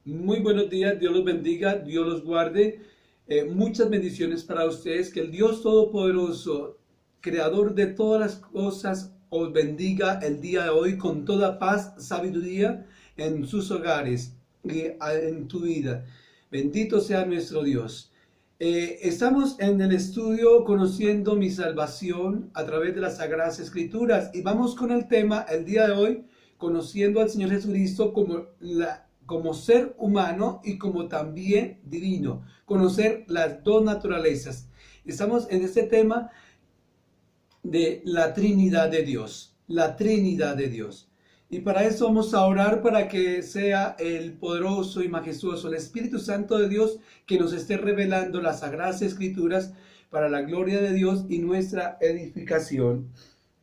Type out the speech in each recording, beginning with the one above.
Muy buenos días, Dios los bendiga, Dios los guarde. Muchas bendiciones para ustedes. Que el Dios Todopoderoso, Creador de todas las cosas, os bendiga el día de hoy con toda paz, sabiduría en sus hogares y en tu vida. Bendito sea nuestro Dios. Estamos en el estudio Conociendo mi Salvación a través de las Sagradas Escrituras y vamos con el tema el día de hoy, conociendo al Señor Jesucristo como ser humano y como también divino, conocer las dos naturalezas. Estamos en este tema de la Trinidad de Dios, la Trinidad de Dios. Y para eso vamos a orar para que sea el poderoso y majestuoso, el Espíritu Santo de Dios, que nos esté revelando las Sagradas Escrituras para la gloria de Dios y nuestra edificación.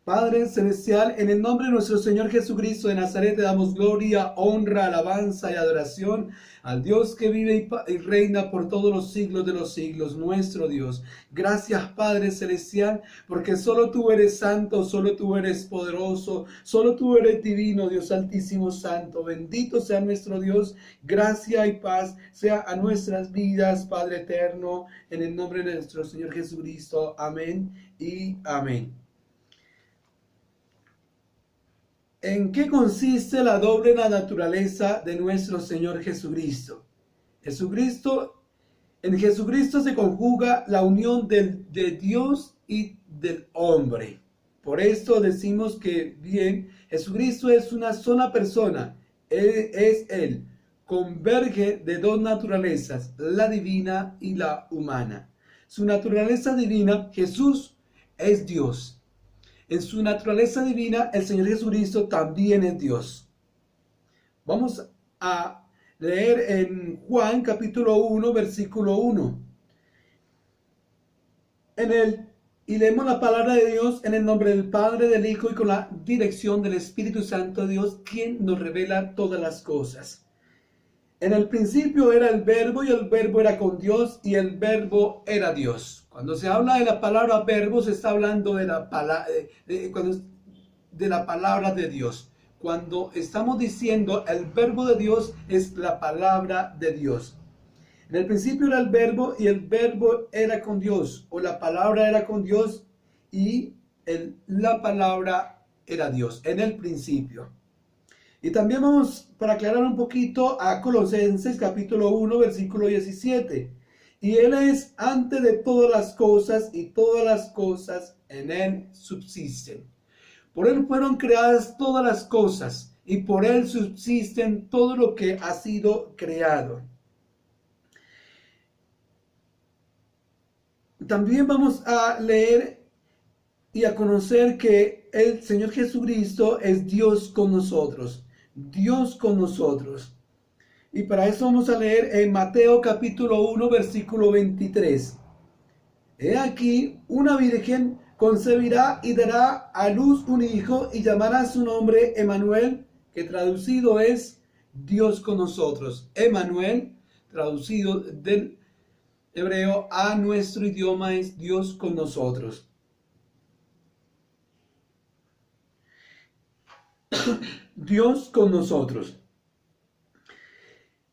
Padre Celestial, en el nombre de nuestro Señor Jesucristo de Nazaret, te damos gloria, honra, alabanza y adoración al Dios que vive y reina por todos los siglos de los siglos, nuestro Dios. Gracias, Padre Celestial, porque solo tú eres santo, solo tú eres poderoso, solo tú eres divino, Dios Altísimo Santo. Bendito sea nuestro Dios, gracia y paz sea a nuestras vidas, Padre Eterno, en el nombre de nuestro Señor Jesucristo. Amén y amén. ¿En qué consiste la doble naturaleza de nuestro Señor Jesucristo? En Jesucristo se conjuga la unión de Dios y del hombre. Por esto decimos que bien, Jesucristo es una sola persona. Él converge de dos naturalezas, la divina y la humana. Su naturaleza divina, Jesús es Dios. En su naturaleza divina, el Señor Jesucristo también es Dios. Vamos a leer en Juan capítulo 1, versículo 1. Y leemos la palabra de Dios en el nombre del Padre, del Hijo y con la dirección del Espíritu Santo de Dios, quien nos revela todas las cosas. En el principio era el Verbo y el Verbo era con Dios y el Verbo era Dios. Cuando se habla de la palabra verbo, se está hablando de la palabra de Dios. Cuando estamos diciendo el verbo de Dios, es la palabra de Dios. En el principio era el verbo y el verbo era con Dios, o la palabra era con Dios y la palabra era Dios, en el principio. Y también vamos, para aclarar un poquito, a Colosenses capítulo 1, versículo 17. Y Él es antes de todas las cosas, y todas las cosas en Él subsisten. Por Él fueron creadas todas las cosas, y por Él subsisten todo lo que ha sido creado. También vamos a leer y a conocer que el Señor Jesucristo es Dios con nosotros. Dios con nosotros. Y para eso vamos a leer en Mateo capítulo 1, versículo 23. He aquí, una virgen concebirá y dará a luz un hijo y llamará su nombre Emmanuel, que traducido es Dios con nosotros. Emmanuel, traducido del hebreo a nuestro idioma, es Dios con nosotros. Dios con nosotros.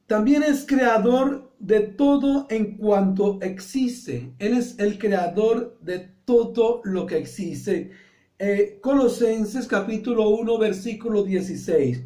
También es creador de todo en cuanto existe. Él es el creador de todo lo que existe. Colosenses capítulo 1, versículo 16.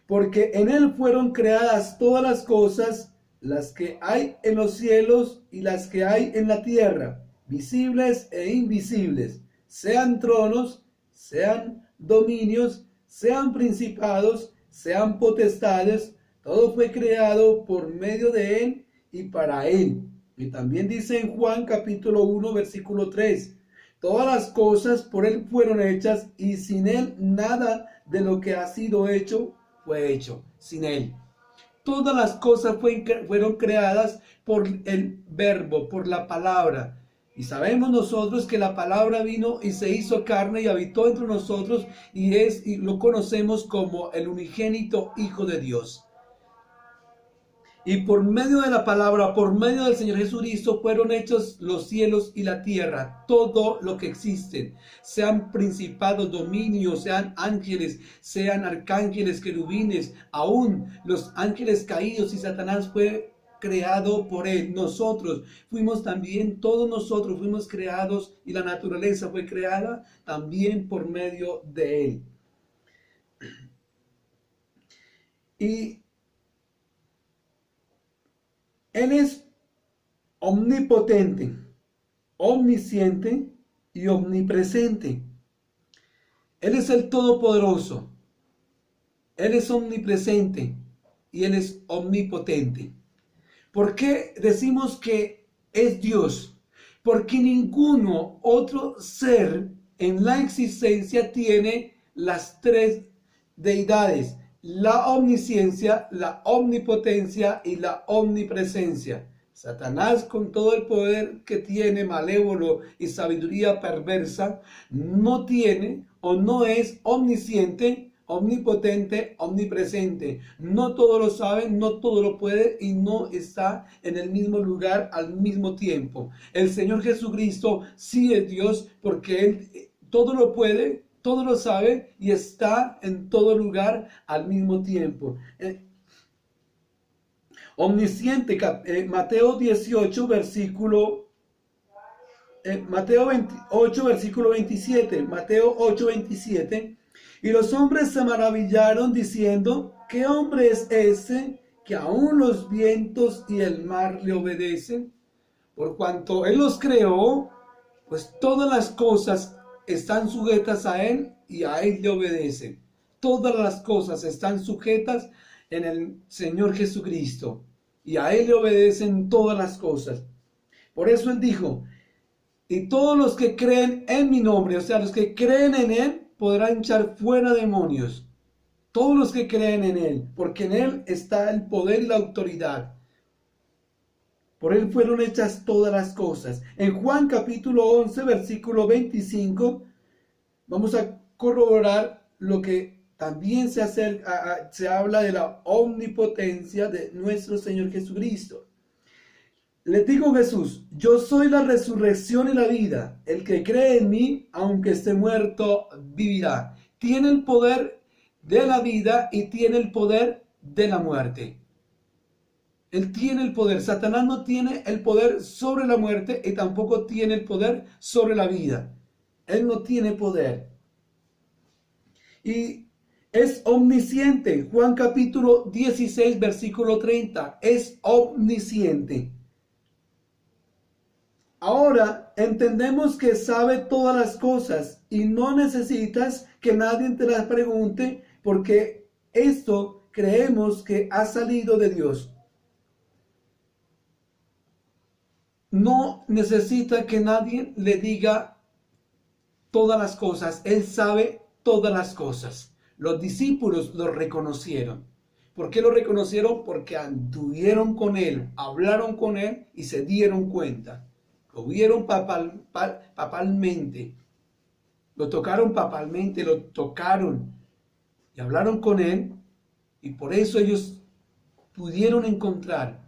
Porque en Él fueron creadas todas las cosas, las que hay en los cielos y las que hay en la tierra, visibles e invisibles, sean tronos, sean dominios, sean principados, sean potestades. Todo fue creado por medio de Él y para Él. Y también dice en Juan capítulo 1, versículo 3. Todas las cosas por Él fueron hechas y sin Él nada de lo que ha sido hecho fue hecho. Sin Él. Todas las cosas fueron creadas por el Verbo, por la palabra. Y sabemos nosotros que la palabra vino y se hizo carne y habitó entre nosotros y lo conocemos como el unigénito Hijo de Dios. Y por medio de la palabra, por medio del Señor Jesucristo, fueron hechos los cielos y la tierra, todo lo que existen, sean principados, dominios, sean ángeles, sean arcángeles, querubines, aún los ángeles caídos, y Satanás fue creado por él. Nosotros fuimos también, todos nosotros fuimos creados, y la naturaleza fue creada también por medio de él. Y Él es omnipotente, omnisciente y omnipresente. Él es el Todopoderoso. Él es omnipresente y Él es omnipotente. ¿Por qué decimos que es Dios? Porque ninguno otro ser en la existencia tiene las tres deidades: la omnisciencia, la omnipotencia y la omnipresencia. Satanás, con todo el poder que tiene malévolo y sabiduría perversa, no tiene o no es omnisciente, omnipotente, omnipresente. No todo lo sabe, no todo lo puede y no está en el mismo lugar al mismo tiempo. El Señor Jesucristo sí es Dios, porque Él todo lo puede, todo lo sabe y está en todo lugar al mismo tiempo. Omnisciente, Mateo 18, Mateo 28, versículo 27. Mateo 8, 27. Y los hombres se maravillaron diciendo: ¿qué hombre es ese que aún los vientos y el mar le obedecen? Por cuanto Él los creó, pues todas las cosas están sujetas a Él y a Él le obedecen. Todas las cosas están sujetas en el Señor Jesucristo y a Él le obedecen todas las cosas. Por eso Él dijo: y todos los que creen en mi nombre, o sea, los que creen en Él, podrán echar fuera demonios. Todos los que creen en Él, porque en Él está el poder y la autoridad. Por Él fueron hechas todas las cosas. En Juan capítulo 11, versículo 25, vamos a corroborar lo que también se habla de la omnipotencia de nuestro Señor Jesucristo. Les dijo Jesús: yo soy la resurrección y la vida. El que cree en mí, aunque esté muerto, vivirá. Tiene el poder de la vida y tiene el poder de la muerte. Él tiene el poder. Satanás no tiene el poder sobre la muerte y tampoco tiene el poder sobre la vida. Él no tiene poder. Y es omnisciente. Juan capítulo 16, versículo 30. Es omnisciente. Ahora entendemos que sabe todas las cosas y no necesitas que nadie te las pregunte, porque esto creemos que ha salido de Dios. No necesita que nadie le diga todas las cosas. Él sabe todas las cosas. Los discípulos lo reconocieron. ¿Por qué lo reconocieron? Porque anduvieron con Él, hablaron con Él y se dieron cuenta. Lo vieron papalmente. Lo tocaron papalmente, lo tocaron y hablaron con Él. Y por eso ellos pudieron encontrar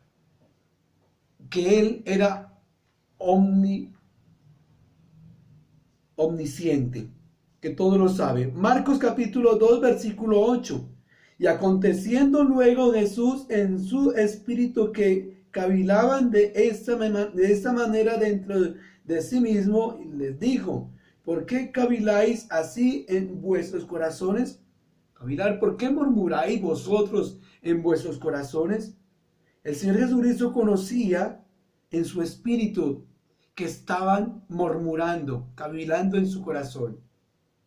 que Él era omnisciente, que todo lo sabe. Marcos capítulo 2, versículo 8. Y aconteciendo luego Jesús en su espíritu que cavilaban de esta manera dentro de sí mismo, y les dijo: ¿por qué caviláis así en vuestros corazones? Cavilar, ¿por qué murmuráis vosotros en vuestros corazones? El Señor Jesucristo conocía en su espíritu que estaban murmurando, cavilando en su corazón.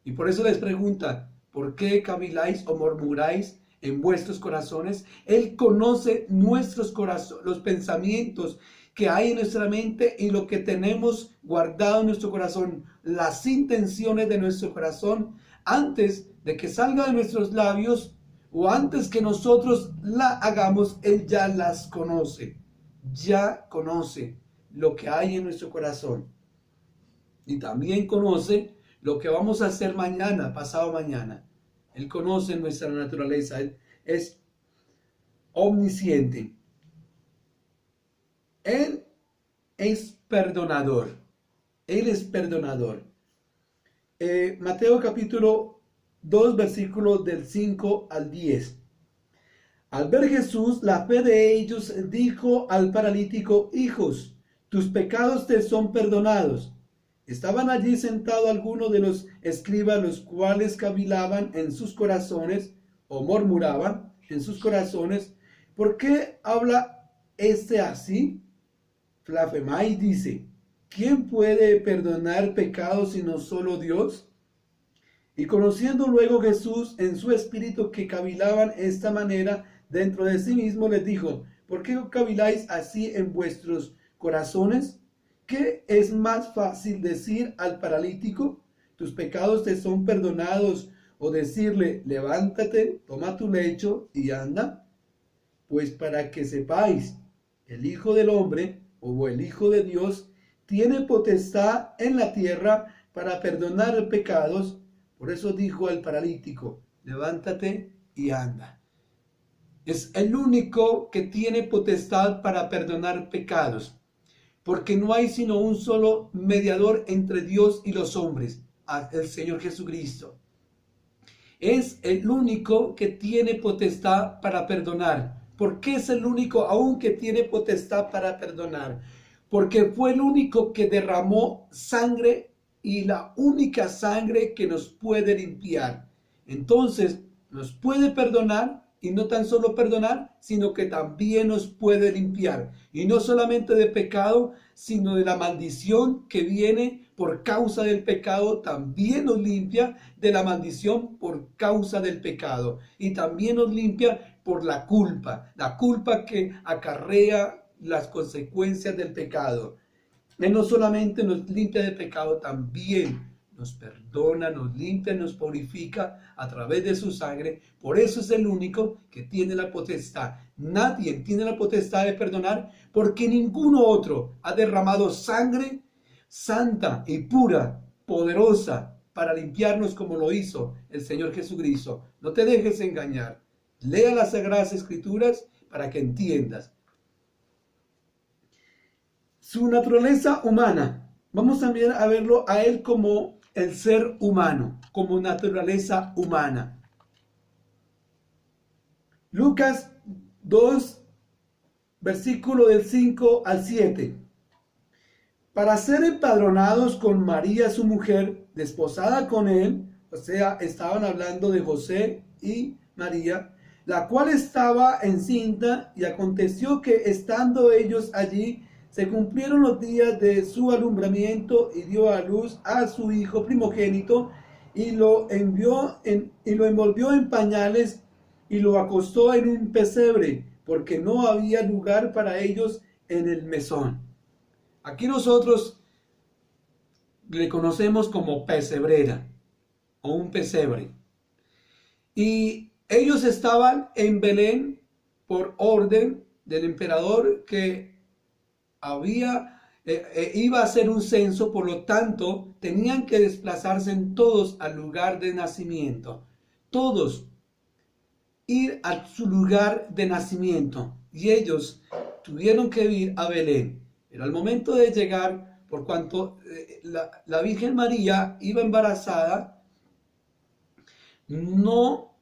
Y por eso les pregunta: ¿por qué caviláis o murmuráis en vuestros corazones? Él conoce nuestros corazones, los pensamientos que hay en nuestra mente y lo que tenemos guardado en nuestro corazón, las intenciones de nuestro corazón, antes de que salga de nuestros labios o antes que nosotros la hagamos. Él ya las conoce, ya conoce lo que hay en nuestro corazón y también conoce lo que vamos a hacer mañana, pasado mañana. Él conoce nuestra naturaleza. Él es omnisciente. Él es perdonador. Él es perdonador. Mateo capítulo 2, versículos del 5 al 10. Al ver Jesús la fe de ellos, dijo al paralítico: hijos, tus pecados te son perdonados. Estaban allí sentados algunos de los escribas, los cuales cavilaban en sus corazones, o murmuraban en sus corazones: ¿por qué habla este así? Blasfemai dice: ¿quién puede perdonar pecados sino solo Dios? Y conociendo luego Jesús en su espíritu que cavilaban esta manera dentro de sí mismo, les dijo: ¿por qué caviláis así en vuestros corazones? ¿Qué es más fácil decir al paralítico: tus pecados te son perdonados, o decirle: levántate, toma tu lecho y anda? Pues para que sepáis, el Hijo del Hombre, o el Hijo de Dios, tiene potestad en la tierra para perdonar pecados. Por eso dijo al paralítico: levántate y anda. Es el único que tiene potestad para perdonar pecados, porque no hay sino un solo mediador entre Dios y los hombres, el Señor Jesucristo. Es el único que tiene potestad para perdonar. ¿Por qué es el único aún que tiene potestad para perdonar? Porque fue el único que derramó sangre, y la única sangre que nos puede limpiar. Entonces nos puede perdonar, y no tan solo perdonar, sino que también nos puede limpiar. Y no solamente de pecado, sino de la maldición que viene por causa del pecado. También nos limpia de la maldición por causa del pecado. Y también nos limpia por la culpa que acarrea las consecuencias del pecado. Él no solamente nos limpia de pecado, también nos perdona, nos limpia, nos purifica a través de su sangre. Por eso es el único que tiene la potestad. Nadie tiene la potestad de perdonar, porque ninguno otro ha derramado sangre santa y pura, poderosa, para limpiarnos como lo hizo el Señor Jesucristo. No te dejes engañar. Lea las Sagradas Escrituras para que entiendas. Su naturaleza humana. Vamos también a verlo a él como el ser humano, como naturaleza humana. Lucas 2, versículo del 5 al 7. Para ser empadronados con María su mujer, desposada con él, o sea, estaban hablando de José y María, la cual estaba encinta, y aconteció que estando ellos allí, se cumplieron los días de su alumbramiento, y dio a luz a su hijo primogénito, y lo envolvió en pañales, y lo acostó en un pesebre, porque no había lugar para ellos en el mesón. Aquí nosotros le conocemos como pesebrera o un pesebre. Y ellos estaban en Belén por orden del emperador, que iba a hacer un censo. Por lo tanto tenían que desplazarse todos al lugar de nacimiento, todos ir a su lugar de nacimiento, y ellos tuvieron que ir a Belén. Pero al momento de llegar, por cuanto la Virgen María iba embarazada, no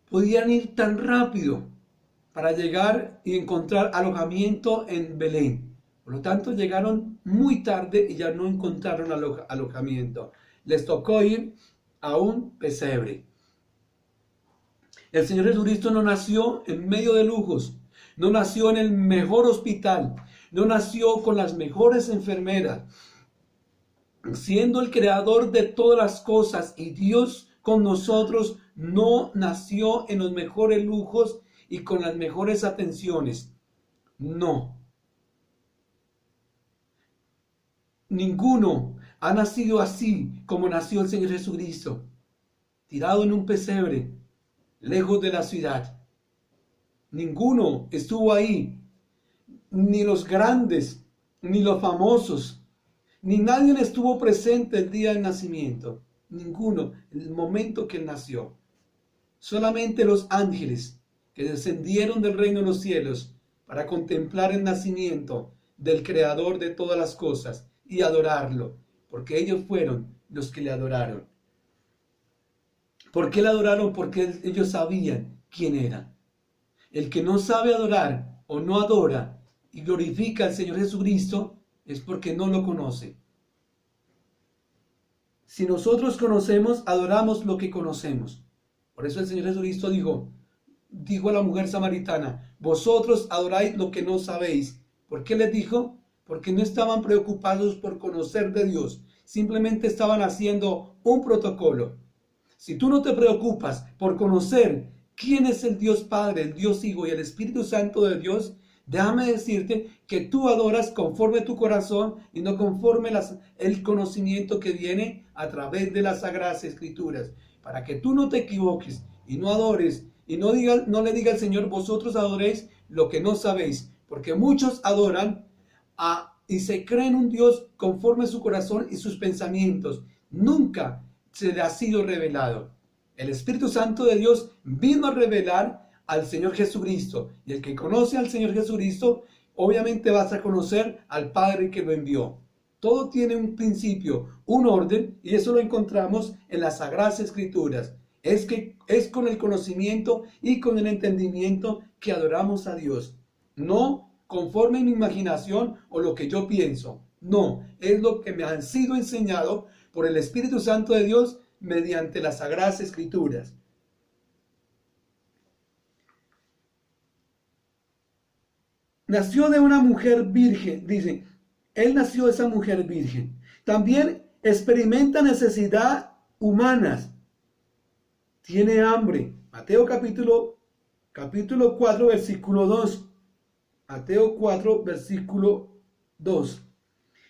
podían ir tan rápido para llegar y encontrar alojamiento en Belén. Por lo tanto, llegaron muy tarde y ya no encontraron alojamiento. Les tocó ir a un pesebre. El Señor Jesucristo no nació en medio de lujos, no nació en el mejor hospital, no nació con las mejores enfermeras. Siendo el creador de todas las cosas y Dios con nosotros, no nació en los mejores lujos y con las mejores atenciones. No. Ninguno ha nacido así como nació el Señor Jesucristo, tirado en un pesebre, lejos de la ciudad. Ninguno estuvo ahí, ni los grandes, ni los famosos, ni nadie estuvo presente el día del nacimiento. Ninguno, en el momento que él nació. Solamente los ángeles que descendieron del reino de los cielos para contemplar el nacimiento del Creador de todas las cosas y adorarlo, porque ellos fueron los que le adoraron. ¿Por qué le adoraron? Porque ellos sabían quién era. El que no sabe adorar o no adora y glorifica al Señor Jesucristo es porque no lo conoce. Si nosotros conocemos, adoramos lo que conocemos. Por eso el Señor Jesucristo dijo a la mujer samaritana, vosotros adoráis lo que no sabéis. ¿Por qué les dijo? Porque no estaban preocupados por conocer de Dios, simplemente estaban haciendo un protocolo. Si tú no te preocupas por conocer quién es el Dios Padre, el Dios Hijo y el Espíritu Santo de Dios, déjame decirte que tú adoras conforme tu corazón y no conforme el conocimiento que viene a través de las Sagradas Escrituras. Para que tú no te equivoques y no adores y no le diga al Señor, vosotros adoréis lo que no sabéis. Porque muchos adoran y se creen un Dios conforme su corazón y sus pensamientos. Nunca se le ha sido revelado. El Espíritu Santo de Dios vino a revelar al Señor Jesucristo. Y el que conoce al Señor Jesucristo, obviamente vas a conocer al Padre que lo envió. Todo tiene un principio, un orden, y eso lo encontramos en las Sagradas Escrituras. Es con el conocimiento y con el entendimiento que adoramos a Dios. No conforme mi imaginación o lo que yo pienso. No, es lo que me han sido enseñado por el Espíritu Santo de Dios mediante las Sagradas Escrituras. Nació de una mujer virgen, dice, él nació de esa mujer virgen. También experimenta necesidad humanas. Tiene hambre. Mateo capítulo 4, versículo 2. Mateo 4, versículo 2.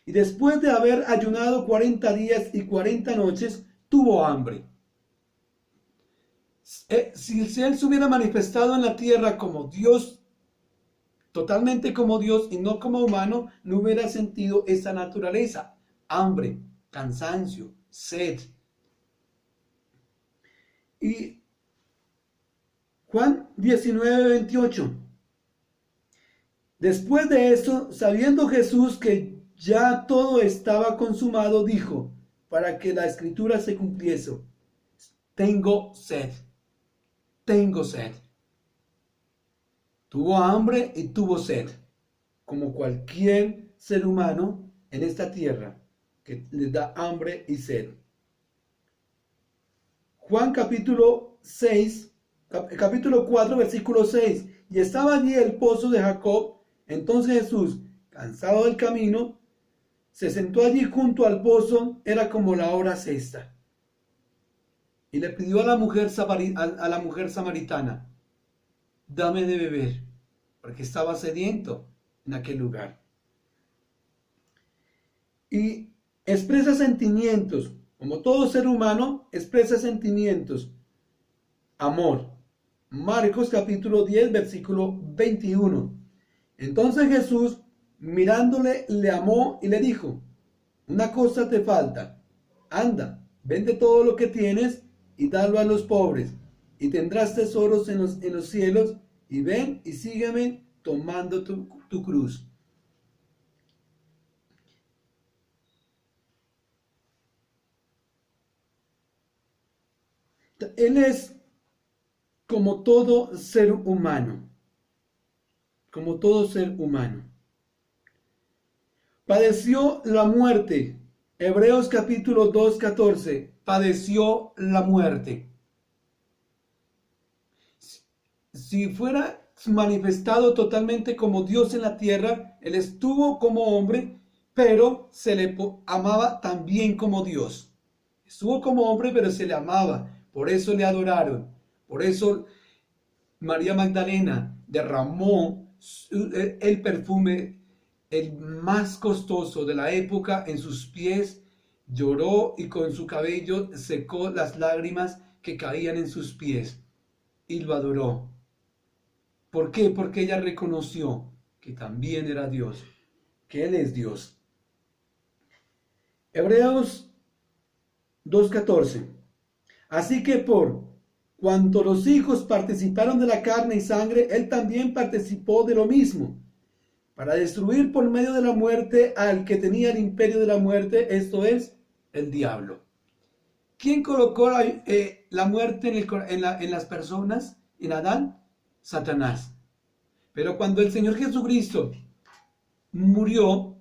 Y después de haber ayunado 40 días y 40 noches, tuvo hambre. Si él se hubiera manifestado en la tierra como Dios, totalmente como Dios y no como humano, no hubiera sentido esa naturaleza. Hambre, cansancio, sed. Y Juan 19, 28. Después de esto, sabiendo Jesús que ya todo estaba consumado, dijo, para que la escritura se cumpliese, tengo sed, tengo sed. Tuvo hambre y tuvo sed, como cualquier ser humano en esta tierra que les da hambre y sed. Juan capítulo 4, versículo 6. Y estaba allí el pozo de Jacob. Entonces Jesús, cansado del camino, se sentó allí junto al pozo, era como la hora sexta. Y le pidió a la mujer samaritana, dame de beber, porque estaba sediento en aquel lugar. Y expresa sentimientos, como todo ser humano, expresa sentimientos. Amor. Marcos capítulo 10, versículo 21. Entonces Jesús, mirándole, le amó y le dijo, una cosa te falta, anda, vende todo lo que tienes y dalo a los pobres, y tendrás tesoros en los cielos, y ven y sígueme tomando tu cruz. Él es como todo ser humano, como todo ser humano. Padeció la muerte. Hebreos capítulo 2, 14. Padeció la muerte. Si fuera manifestado totalmente como Dios en la tierra, Él estuvo como hombre, pero se le amaba también como Dios. Estuvo como hombre, pero se le amaba. Por eso le adoraron. Por eso María Magdalena derramó el perfume, el más costoso de la época, en sus pies, lloró y con su cabello secó las lágrimas que caían en sus pies y lo adoró. ¿Por qué? Porque ella reconoció que también era Dios, que Él es Dios. Hebreos 2:14. Así que por Cuando los hijos participaron de la carne y sangre, él también participó de lo mismo, para destruir por medio de la muerte al que tenía el imperio de la muerte, esto es, el diablo. ¿Quién colocó la muerte en las personas, en Adán? Satanás. Pero cuando el Señor Jesucristo murió,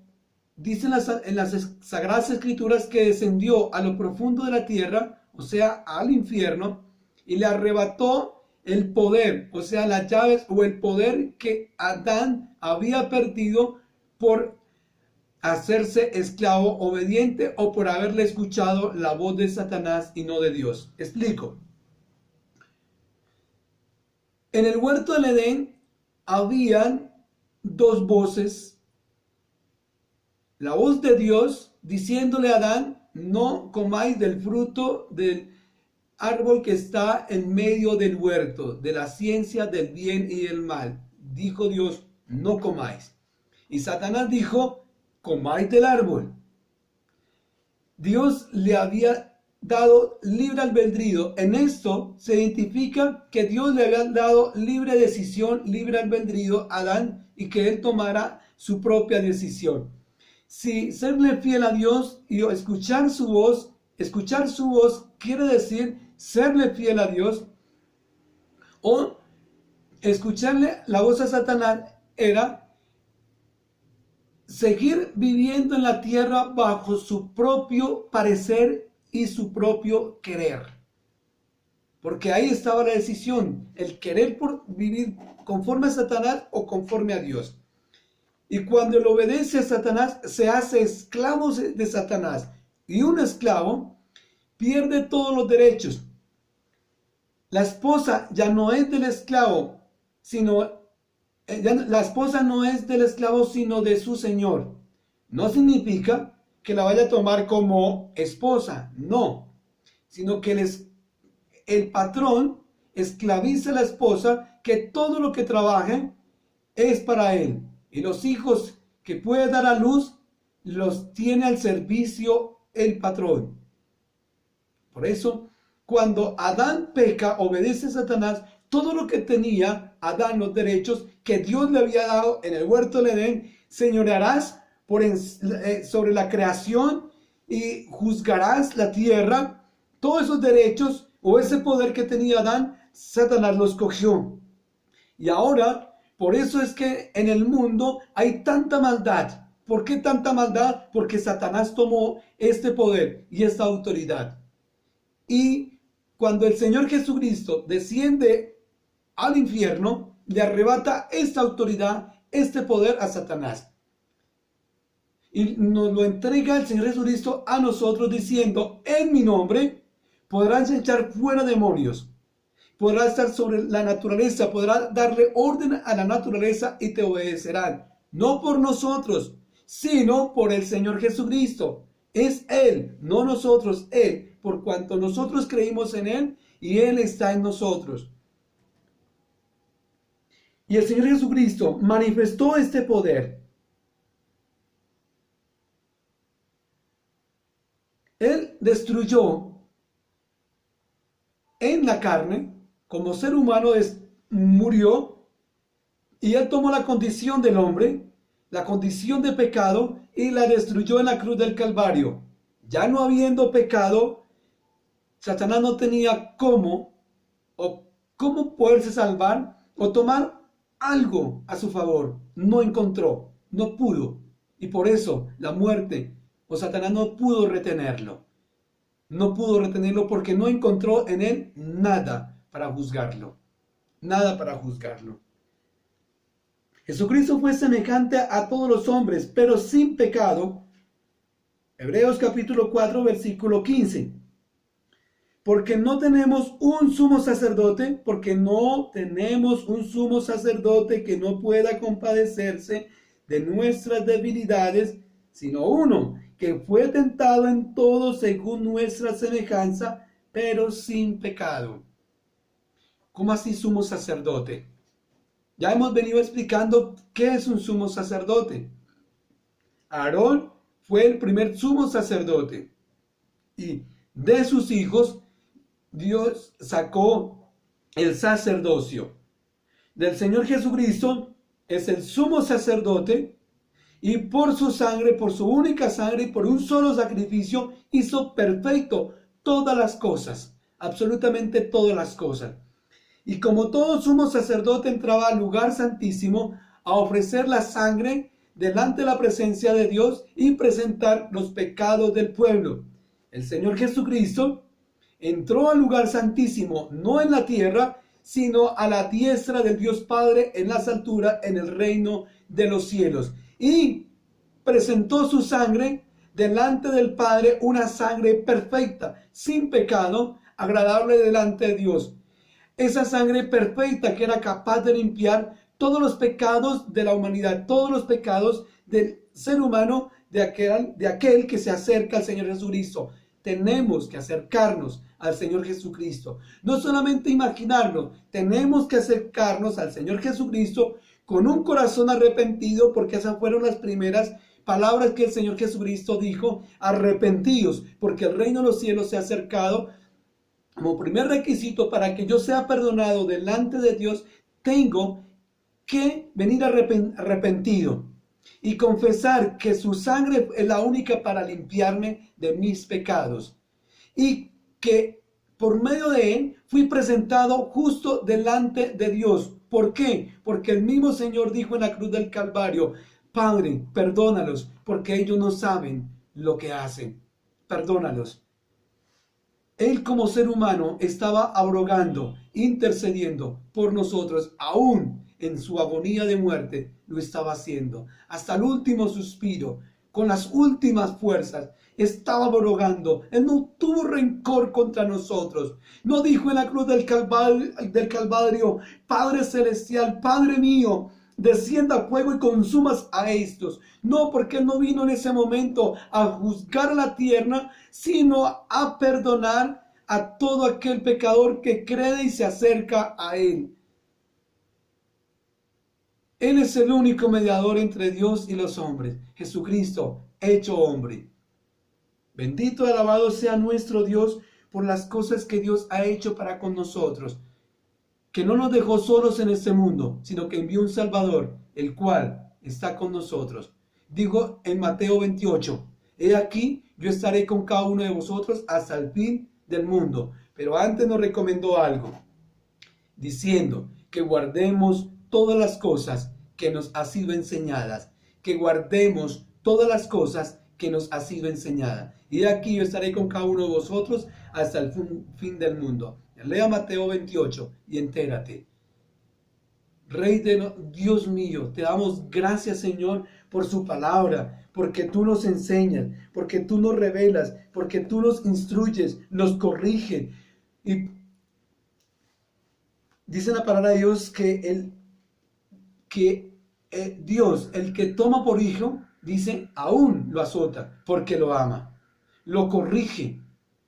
dice en las Sagradas Escrituras que descendió a lo profundo de la tierra, o sea, al infierno, y le arrebató el poder, o sea, las llaves o el poder que Adán había perdido por hacerse esclavo obediente o por haberle escuchado la voz de Satanás y no de Dios. Explico. En el huerto del Edén habían dos voces. La voz de Dios diciéndole a Adán: no comáis del fruto del árbol que está en medio del huerto, de la ciencia del bien y del mal. Dijo Dios: no comáis. Y Satanás dijo: comáis del árbol. Dios le había dado libre albedrío. En esto se identifica que Dios le había dado libre decisión, libre albedrío a Adán, y que él tomara su propia decisión. Si serle fiel a Dios y escuchar su voz quiere decir serle fiel a Dios, o escucharle la voz a Satanás era seguir viviendo en la tierra bajo su propio parecer y su propio querer. Porque ahí estaba la decisión, el querer por vivir conforme a Satanás o conforme a Dios. Y cuando él obedece a Satanás, se hace esclavo de Satanás. Y un esclavo pierde todos los derechos. La esposa ya no es del esclavo, la esposa no es del esclavo, sino de su señor. No significa que la vaya a tomar como esposa, no, sino que el patrón esclaviza a la esposa, que todo lo que trabaje es para él. Y los hijos que puede dar a luz los tiene al servicio el patrón. Por eso, cuando Adán peca, obedece a Satanás, todo lo que tenía Adán, los derechos que Dios le había dado en el huerto del Edén, señorearás sobre la creación y juzgarás la tierra. Todos esos derechos o ese poder que tenía Adán, Satanás los cogió. Y ahora, por eso es que en el mundo hay tanta maldad. ¿Por qué tanta maldad? Porque Satanás tomó este poder y esta autoridad. Y cuando el Señor Jesucristo desciende al infierno, le arrebata esta autoridad, este poder a Satanás. Y nos lo entrega el Señor Jesucristo a nosotros diciendo: en mi nombre podrán echar fuera demonios, podrá estar sobre la naturaleza, podrá darle orden a la naturaleza y te obedecerán. No por nosotros, sino por el Señor Jesucristo. Es Él, no nosotros, Él, por cuanto nosotros creímos en Él y Él está en nosotros. Y el Señor Jesucristo manifestó este poder. Él destruyó en la carne, como ser humano murió, y Él tomó la condición del hombre, la condición de pecado, y la destruyó en la cruz del Calvario. Ya no habiendo pecado, Satanás no tenía cómo poderse salvar o tomar algo a su favor. No encontró, no pudo. Y por eso la muerte o Satanás no pudo retenerlo. No pudo retenerlo porque no encontró en él nada para juzgarlo. Nada para juzgarlo. Jesucristo fue semejante a todos los hombres, pero sin pecado. Hebreos capítulo 4, versículo 15. Porque no tenemos un sumo sacerdote que no pueda compadecerse de nuestras debilidades, sino uno que fue tentado en todo según nuestra semejanza, pero sin pecado. ¿Cómo así sumo sacerdote? Ya hemos venido explicando qué es un sumo sacerdote. Aarón fue el primer sumo sacerdote y de sus hijos Dios sacó el sacerdocio del Señor Jesucristo. Es el sumo sacerdote y por su sangre, por su única sangre y por un solo sacrificio hizo perfecto todas las cosas, absolutamente todas las cosas. Y como todo sumo sacerdote entraba al lugar santísimo a ofrecer la sangre delante de la presencia de Dios y presentar los pecados del pueblo. El Señor Jesucristo entró al lugar santísimo, no en la tierra, sino a la diestra del Dios Padre en las alturas, en el reino de los cielos. Y presentó su sangre delante del Padre, una sangre perfecta, sin pecado, agradable delante de Dios. Esa sangre perfecta que era capaz de limpiar todos los pecados de la humanidad, todos los pecados del ser humano, de aquel que se acerca al Señor Jesucristo. Tenemos que acercarnos al Señor Jesucristo. No solamente imaginarlo, tenemos que acercarnos al Señor Jesucristo con un corazón arrepentido, porque esas fueron las primeras palabras que el Señor Jesucristo dijo: arrepentidos, porque el reino de los cielos se ha acercado. Como primer requisito para que yo sea perdonado delante de Dios, tengo que venir arrepentido y confesar que su sangre es la única para limpiarme de mis pecados, y que por medio de él fui presentado justo delante de Dios. ¿Por qué? Porque el mismo Señor dijo en la cruz del Calvario: Padre, perdónalos, porque ellos no saben lo que hacen. Perdónalos. Él, como ser humano, estaba abrogando, intercediendo por nosotros, aún en su agonía de muerte lo estaba haciendo. Hasta el último suspiro, con las últimas fuerzas, estaba abrogando. Él no tuvo rencor contra nosotros. No dijo en la cruz del Calvario: Padre celestial, Padre mío, descienda fuego y consumas a estos. No, porque Él no vino en ese momento a juzgar a la tierra, sino a perdonar a todo aquel pecador que cree y se acerca a Él. Él es el único mediador entre Dios y los hombres, Jesucristo, hecho hombre. Bendito y alabado sea nuestro Dios por las cosas que Dios ha hecho para con nosotros, que no nos dejó solos en este mundo, sino que envió un Salvador, el cual está con nosotros. Dijo en Mateo 28, he aquí, yo estaré con cada uno de vosotros hasta el fin del mundo. Pero antes nos recomendó algo, diciendo que guardemos todas las cosas que nos han sido enseñadas, que guardemos todas las cosas que nos ha sido enseñada. Y aquí yo estaré con cada uno de vosotros hasta el fin del mundo. Lea Mateo 28 y entérate. Rey de Dios mío, te damos gracias, Señor, por su palabra, porque tú nos enseñas, porque tú nos revelas, porque tú nos instruyes, nos corriges. Y dice la palabra de Dios que Dios, el que toma por hijo, dice, aún lo azota porque lo ama. Lo corrige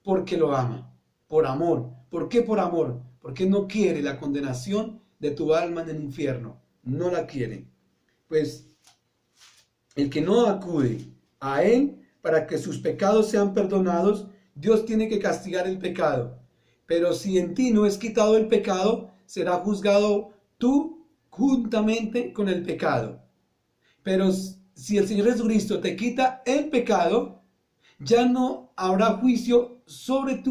porque lo ama, por amor. ¿Por qué por amor? Porque no quiere la condenación de tu alma en el infierno. No la quiere. Pues el que no acude a Él para que sus pecados sean perdonados, Dios tiene que castigar el pecado. Pero si en ti no es quitado el pecado, será juzgado tú juntamente con el pecado. Pero si el Señor Jesucristo te quita el pecado, ya no habrá juicio sobre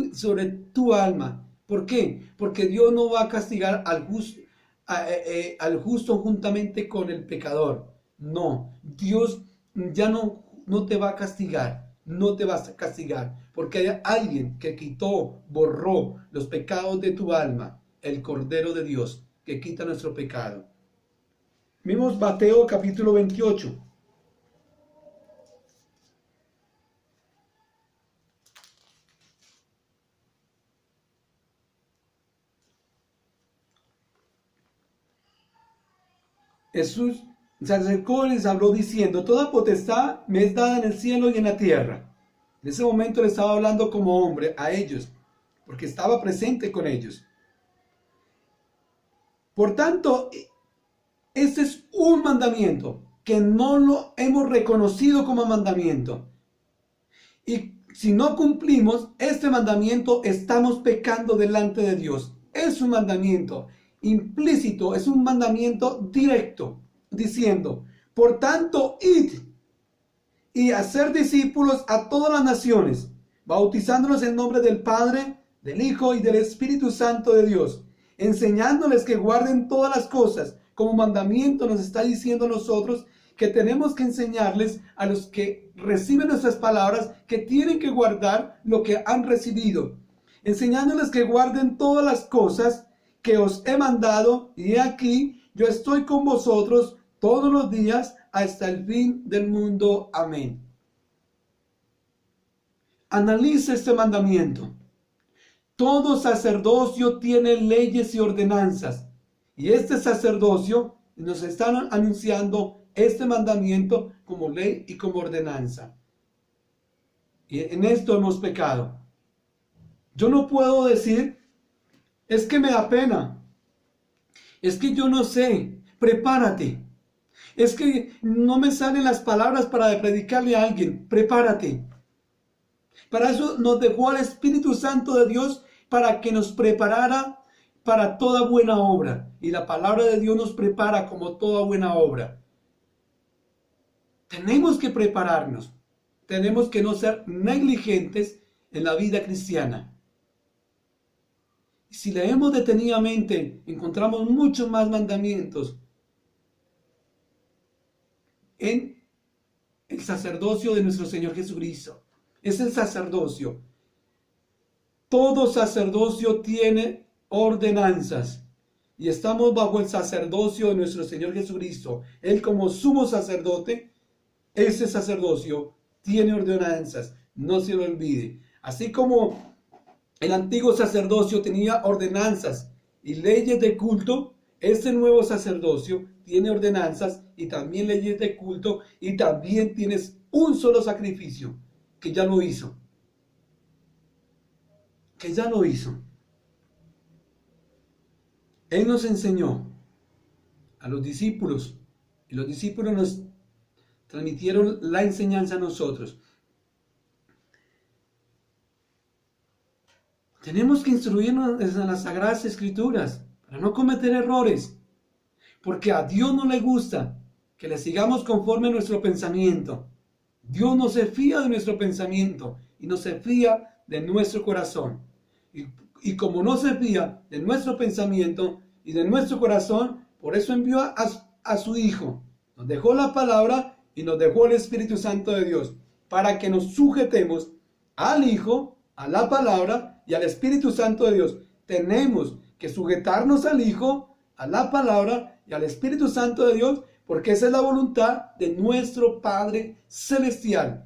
tu alma. ¿Por qué? Porque Dios no va a castigar al justo juntamente con el pecador. No, Dios ya no te va a castigar, no te va a castigar, porque hay alguien que quitó, borró los pecados de tu alma, el Cordero de Dios, que quita nuestro pecado. Vimos Mateo capítulo 28. Jesús se acercó y les habló diciendo: toda potestad me es dada en el cielo y en la tierra. En ese momento le estaba hablando como hombre a ellos, porque estaba presente con ellos. Por tanto, este es un mandamiento que no lo hemos reconocido como mandamiento. Y si no cumplimos este mandamiento, estamos pecando delante de Dios. es un mandamiento implícito, es un mandamiento directo, diciendo, por tanto, id y hacer discípulos a todas las naciones, bautizándolos en nombre del Padre, del Hijo y del Espíritu Santo de Dios, enseñándoles que guarden todas las cosas, como mandamiento nos está diciendo a nosotros, que tenemos que enseñarles a los que reciben nuestras palabras, que tienen que guardar lo que han recibido, enseñándoles que guarden todas las cosas que os he mandado, y he aquí, yo estoy con vosotros todos los días hasta el fin del mundo. Amén. Analiza este mandamiento. Todo sacerdocio tiene leyes y ordenanzas, y este sacerdocio nos está anunciando este mandamiento como ley y como ordenanza. Y en esto hemos pecado. Yo no puedo decir, es que me da pena, es que yo no sé, prepárate, es que no me salen las palabras para predicarle a alguien, prepárate. Para eso nos dejó al Espíritu Santo de Dios, para que nos preparara para toda buena obra. Y la palabra de Dios nos prepara como toda buena obra. Tenemos que prepararnos. Tenemos que no ser negligentes en la vida cristiana. Y si leemos detenidamente, encontramos muchos más mandamientos en el sacerdocio de nuestro Señor Jesucristo. Es el sacerdocio. Todo sacerdocio tiene ordenanzas. Y estamos bajo el sacerdocio de nuestro Señor Jesucristo. Él como sumo sacerdote, ese sacerdocio tiene ordenanzas. No se lo olvide. Así como el antiguo sacerdocio tenía ordenanzas y leyes de culto, este nuevo sacerdocio tiene ordenanzas y también leyes de culto, y también tienes un solo sacrificio que ya lo hizo. Que ya lo hizo. Él nos enseñó a los discípulos, y los discípulos nos transmitieron la enseñanza a nosotros. Tenemos que instruirnos en las Sagradas Escrituras para no cometer errores, porque a Dios no le gusta que le sigamos conforme a nuestro pensamiento. Dios no se fía de nuestro pensamiento y no se fía de nuestro corazón. Y como no se fía de nuestro pensamiento y de nuestro corazón, por eso envió a su Hijo. Nos dejó la palabra y nos dejó el Espíritu Santo de Dios, para que nos sujetemos al Hijo, a la palabra y al Espíritu Santo de Dios. Tenemos que sujetarnos al Hijo, a la palabra y al Espíritu Santo de Dios, porque esa es la voluntad de nuestro Padre Celestial.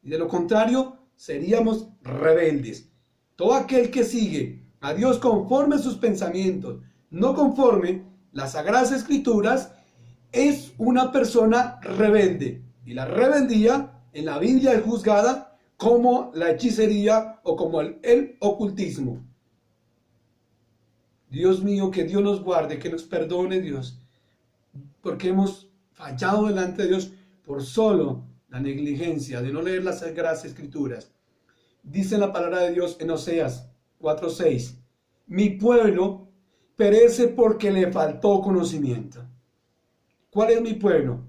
Y de lo contrario, seríamos rebeldes. Todo aquel que sigue a Dios conforme a sus pensamientos, no conforme las Sagradas Escrituras, es una persona rebelde. Y la rebeldía en la Biblia es juzgada como la hechicería o como el ocultismo. Dios mío, que Dios nos guarde, que nos perdone Dios, porque hemos fallado delante de Dios por solo la negligencia de no leer las Sagradas Escrituras. Dice la palabra de Dios en Oseas 4:6, mi pueblo perece porque le faltó conocimiento. ¿Cuál es mi pueblo?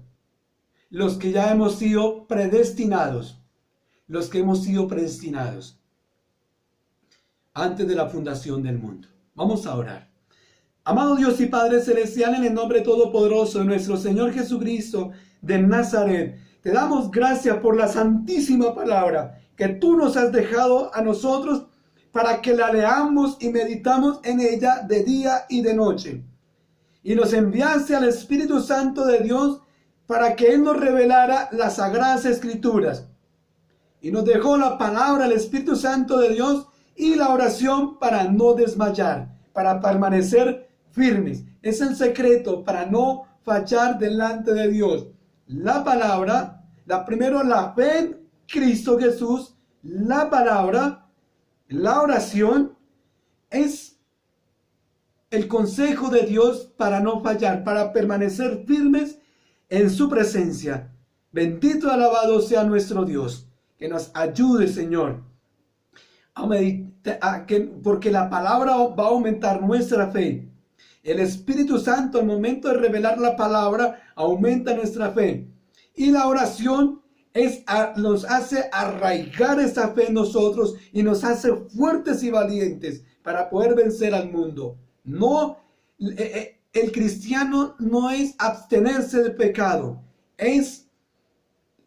Los que ya hemos sido predestinados, los que hemos sido predestinados antes de la fundación del mundo. Vamos a orar. Amado Dios y Padre Celestial, en el nombre todopoderoso de nuestro Señor Jesucristo de Nazaret, te damos gracias por la santísima palabra que tú nos has dejado a nosotros para que la leamos y meditamos en ella de día y de noche. Y nos enviaste al Espíritu Santo de Dios para que Él nos revelara las Sagradas Escrituras. Y nos dejó la palabra, el Espíritu Santo de Dios y la oración para no desmayar, para permanecer firmes. Es el secreto para no fallar delante de Dios. La palabra, primero la fe en Cristo Jesús, la palabra, la oración, es el consejo de Dios para no fallar, para permanecer firmes en su presencia. Bendito y alabado sea nuestro Dios, que nos ayude, Señor, porque la palabra va a aumentar nuestra fe. El Espíritu Santo, al momento de revelar la palabra, aumenta nuestra fe. Y la oración nos hace arraigar esa fe en nosotros y nos hace fuertes y valientes para poder vencer al mundo. No, el cristiano no es abstenerse del pecado, es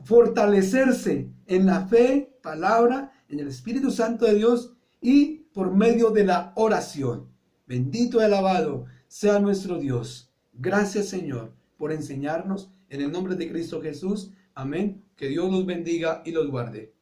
fortalecerse en la fe, palabra, en el Espíritu Santo de Dios y por medio de la oración. Bendito y alabado sea nuestro Dios. Gracias, Señor, por enseñarnos en el nombre de Cristo Jesús. Amén. Que Dios los bendiga y los guarde.